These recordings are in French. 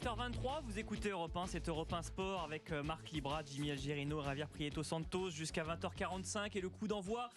18h23, vous écoutez Europe 1, c'est Europe 1 Sport avec Marc Libra, Jimmy Algerino, Javier Prieto Santos jusqu'à 20h45 et le coup d'envoi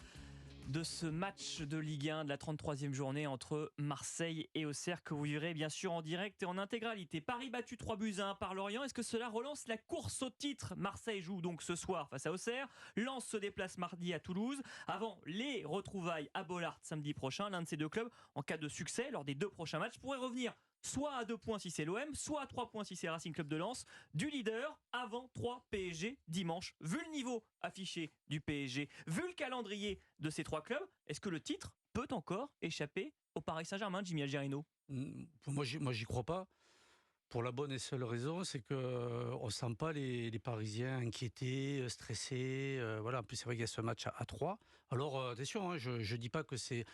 de ce match de Ligue 1 de la 33e journée entre Marseille et Auxerre que vous vivrez bien sûr en direct et en intégralité. Paris battu 3-1 par Lorient, est-ce que cela relance la course au titre? Marseille joue donc ce soir face à Auxerre, Lens se déplace mardi à Toulouse, avant les retrouvailles à Bollaert samedi prochain. L'un de ces deux clubs, en cas de succès lors des deux prochains matchs, pourrait revenir soit à 2 points si c'est l'OM, soit à 3 points si c'est Racing Club de Lens, du leader avant 3 PSG dimanche. Vu le niveau affiché du PSG, vu le calendrier de ces 3 clubs, est-ce que le titre peut encore échapper au Paris Saint-Germain, Jimmy Algerino? Moi, j'y crois pas. Pour la bonne et seule raison, c'est qu'on ne sent pas les Parisiens inquiétés, stressés. Voilà. En plus, c'est vrai qu'il y a ce match à 3. Alors, attention, hein, je ne dis pas que c'est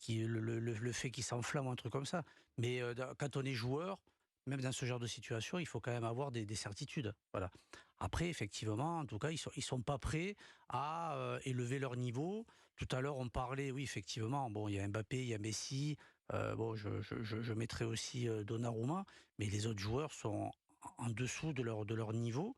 le fait qu'ils s'enflamment ou un truc comme ça. Mais quand on est joueur, même dans ce genre de situation, il faut quand même avoir des certitudes. Voilà. Après, effectivement, en tout cas, ils sont pas prêts à élever leur niveau. Tout à l'heure, on parlait, oui, effectivement, bon, il y a Mbappé, il y a Messi. Bon, je mettrais aussi Donnarumma, mais les autres joueurs sont en dessous de leur niveau.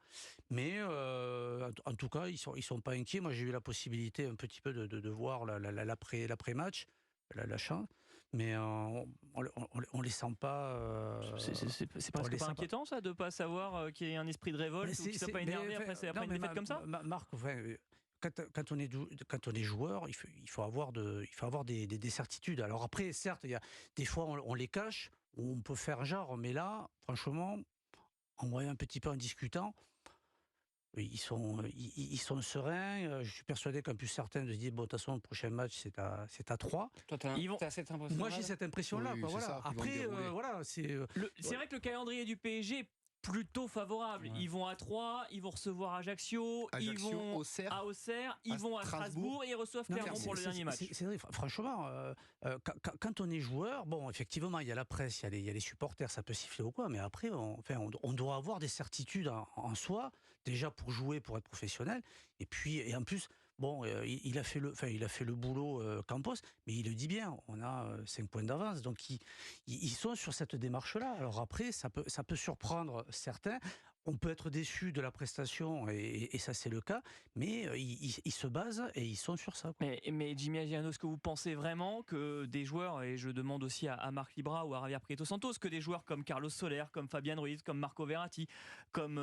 Mais en tout cas, ils sont pas inquiets. Moi, j'ai eu la possibilité un petit peu de voir l'après-match. La chance, mais on les sent pas. C'est presque pas inquiétant ça de pas savoir qu'il y ait un esprit de révolte ou qu'ils ne soient pas énervés après une défaite comme ça. Marc, quand on est joueur, il faut avoir des certitudes. Alors après, certes, il y a des fois on les cache, on peut faire genre, mais là, franchement, en voyant un petit peu en discutant. Ils sont sereins. Je suis persuadé qu'en plus certains se disent bon, de toute façon, le prochain match c'est à 3. Toi, t'as cette impression? Moi, j'ai cette impression-là. Oui, Voilà. ça, Après, voilà, c'est vrai que le calendrier du PSG est plutôt favorable. Ouais. Ils vont à 3, ils vont recevoir Ajaccio, ils vont à Auxerre, ils vont à Strasbourg et ils reçoivent Clermont pour le dernier match. C'est vrai, franchement, quand on est joueur, bon, effectivement, il y a la presse, il y a les supporters, ça peut siffler ou quoi, mais après, on doit avoir des certitudes en soi, déjà pour jouer, pour être professionnel, et en plus. Bon, il a fait le boulot Campos, mais il le dit bien, on a 5 points d'avance, donc ils sont sur cette démarche-là. Alors après, ça peut surprendre certains, on peut être déçu de la prestation, et ça c'est le cas, mais ils se basent et ils sont sur ça. Quoi. Mais Jimmy Algerino, est-ce que vous pensez vraiment que des joueurs, et je demande aussi à Marc Libra ou à Javier Prieto Santos, que des joueurs comme Carlos Soler, comme Fabian Ruiz, comme Marco Verratti, comme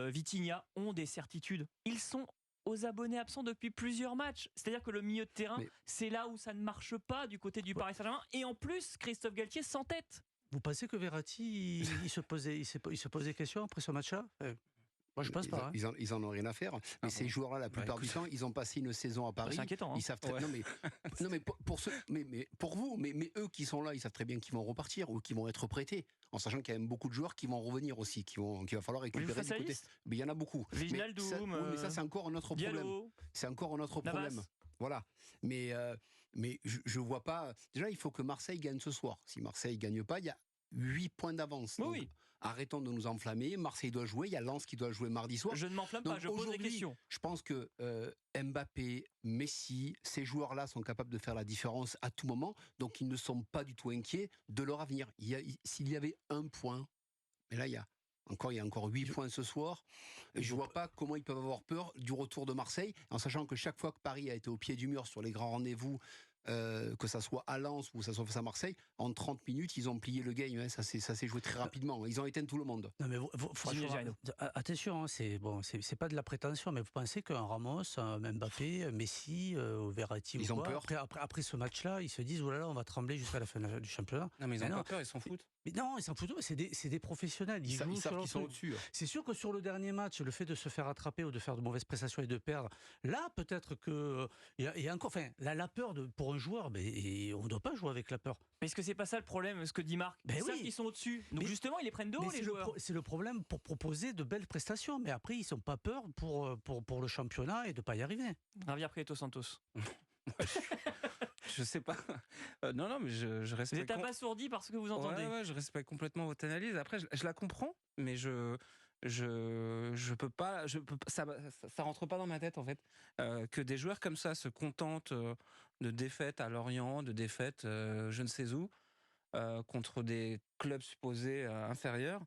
Vitinha ont des certitudes? Ils sont aux abonnés absents depuis plusieurs matchs. C'est-à-dire que le milieu de terrain, c'est là où ça ne marche pas du côté du Paris Saint-Germain. Et en plus, Christophe Galtier s'entête. Vous pensez que Verratti, il se posait question après ce match-là? Moi, je pense pas. Ils en ont rien à faire. Mais ces joueurs-là, la plupart du temps, ils ont passé une saison à Paris. C'est inquiétant. Hein. Ils savent très... Non, mais pour vous, mais eux qui sont là, ils savent très bien qu'ils vont repartir ou qu'ils vont être prêtés. En sachant qu'il y a même beaucoup de joueurs qui vont revenir aussi, qu'il va falloir récupérer du côté. Mais il y en a beaucoup. Wijnaldum, mais ça, c'est encore un autre problème. C'est encore un autre problème. Voilà. Mais je vois pas. Déjà, il faut que Marseille gagne ce soir. Si Marseille gagne pas, il y a 8 points d'avance. Oui. Arrêtons de nous enflammer. Marseille doit jouer. Il y a Lens qui doit jouer mardi soir. Je ne m'enflamme pas, je pose des questions. Je pense que Mbappé, Messi, ces joueurs-là sont capables de faire la différence à tout moment. Donc, ils ne sont pas du tout inquiets de leur avenir. S'il y avait 1 point, mais là, il y a encore 8 points ce soir. Je ne vois pas comment ils peuvent avoir peur du retour de Marseille, en sachant que chaque fois que Paris a été au pied du mur sur les grands rendez-vous, que ça soit à Lens ou que ça soit face à Marseille, en 30 minutes, ils ont plié le game. Hein, ça s'est joué très rapidement. Ils ont éteint tout le monde. Non, mais franchement, attention, c'est pas de la prétention, mais vous pensez qu'un Ramos, un Mbappé, Messi, Verratti, ils ont peur. Après ce match-là, ils se disent oh là là, on va trembler jusqu'à la fin du championnat. Non, mais ils n'ont pas peur, ils s'en foutent. Mais non, ils s'en foutent. C'est des professionnels. Ils savent qu'ils sont au-dessus. C'est sûr que sur le dernier match, le fait de se faire attraper ou de faire de mauvaises prestations et de perdre, là, peut-être que il y a encore, la peur pour un joueur, mais on ne doit pas jouer avec la peur. Mais est-ce que c'est pas ça le problème, ce que dit Marc? Ils savent qu'ils sont au-dessus. Donc justement, ils les prennent de haut, les joueurs. C'est le problème pour proposer de belles prestations. Mais après, ils n'ont pas peur pour le championnat et de ne pas y arriver. Javier Prieto Santos. Je sais pas. Non, mais je respecte. Vous êtes abasourdi par ce que vous entendez. Ouais, je respecte complètement votre analyse. Après, je la comprends, mais je peux pas. Ça rentre pas dans ma tête en fait. Que des joueurs comme ça se contentent de défaites à Lorient, de défaites je ne sais où. contre des clubs supposés inférieurs,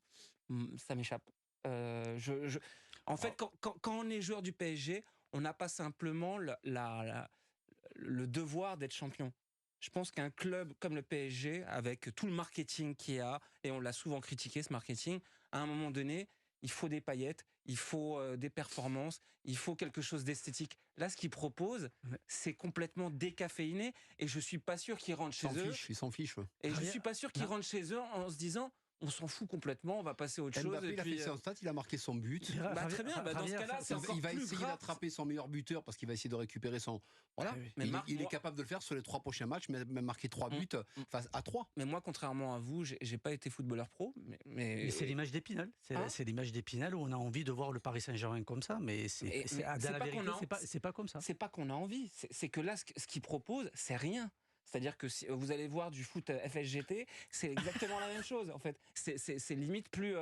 ça m'échappe. En fait, quand on est joueur du PSG, on n'a pas simplement le devoir d'être champion. Je pense qu'un club comme le PSG, avec tout le marketing qu'il y a, et on l'a souvent critiqué ce marketing, à un moment donné, il faut des paillettes, il faut des performances, il faut quelque chose d'esthétique. Là, ce qu'ils proposent, c'est complètement décaféiné, et je suis pas sûr qu'ils rentrent chez eux. Ils s'en fichent. Et je suis pas sûr qu'ils rentrent chez eux en se disant, on s'en fout complètement, on va passer à autre chose. Mbappé, Et il a puis, fait son stat, il a marqué son but. très bien. Dans ce cas-là, c'est encore Il va plus essayer grave. d'attraper son meilleur buteur parce qu'il va essayer de récupérer son. Voilà. Mais Il est capable de le faire sur les 3 prochains matchs, même marquer 3 buts face à 3. Mais moi, contrairement à vous, j'ai pas été footballeur pro. Mais c'est l'image d'Épinal. C'est l'image d'Épinal où on a envie de voir le Paris Saint-Germain comme ça, mais c'est pas comme ça. C'est pas qu'on a envie. C'est que là, ce qu'ils proposent, c'est rien. C'est-à-dire que si vous allez voir du foot FSGT, c'est exactement la même chose en fait. C'est limite plus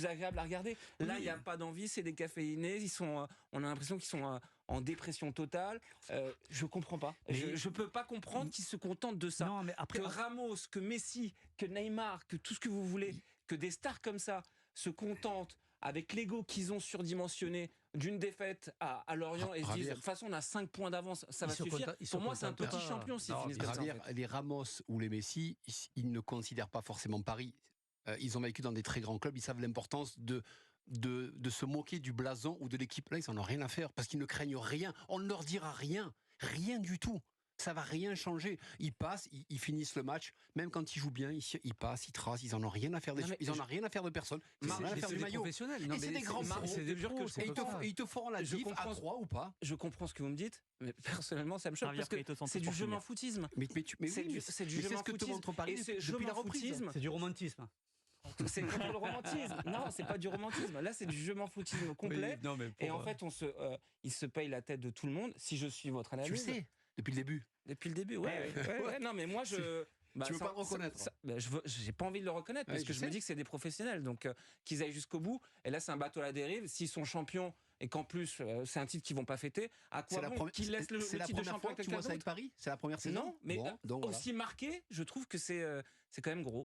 agréable à regarder. Là, il n'y a pas d'envie, c'est décaféiné. On a l'impression qu'ils sont en dépression totale. Je comprends pas. Je peux pas comprendre qu'ils se contentent de ça. Non, mais après, que Ramos, que Messi, que Neymar, que tout ce que vous voulez, que des stars comme ça se contentent avec l'ego qu'ils ont surdimensionné d'une défaite à Lorient et se disent de toute façon on a 5 points d'avance, ça va suffire. Pour moi c'est un petit champion s'ils finissent comme ça. Les Ramos ou les Messi, ils ne considèrent pas forcément Paris. Ils ont vécu dans des très grands clubs, ils savent l'importance de se moquer du blason ou de l'équipe. Là, ils n'en ont rien à faire parce qu'ils ne craignent rien. On ne leur dira rien, rien du tout. Ça va rien changer. Ils passent, ils finissent le match. Même quand ils jouent bien, ils passent, ils tracent. Ils en ont rien à faire. Ils en ont rien à faire de personne. Ils en ont rien à faire du maillot. Et c'est des grands pros. Et ils te feront la diff à 3 ou pas. Je comprends ce que vous me dites, mais personnellement, ça me choque parce que c'est du je m'en foutisme. C'est du je m'en foutisme. Et c'est je m'en foutisme. C'est du romantisme. C'est contre le romantisme. Non, c'est pas du romantisme. Là, c'est du je m'en foutisme complet. Oui, non, mais et en fait, il se paye la tête de tout le monde. Si je suis votre analyse. Tu le sais. Depuis le début. Depuis le début, ouais. Non, mais moi, tu veux pas le reconnaître. J'ai pas envie de le reconnaître parce que je me dis que c'est des professionnels, donc qu'ils aillent jusqu'au bout. Et là, c'est un bateau à la dérive. S'ils sont champions et qu'en plus c'est un titre qu'ils vont pas fêter, à quoi bon qu'ils laissent le titre de champion à quelqu'un d'autre? Avec Paris, c'est la première saison. Non, mais aussi marqué, je trouve que c'est quand même gros.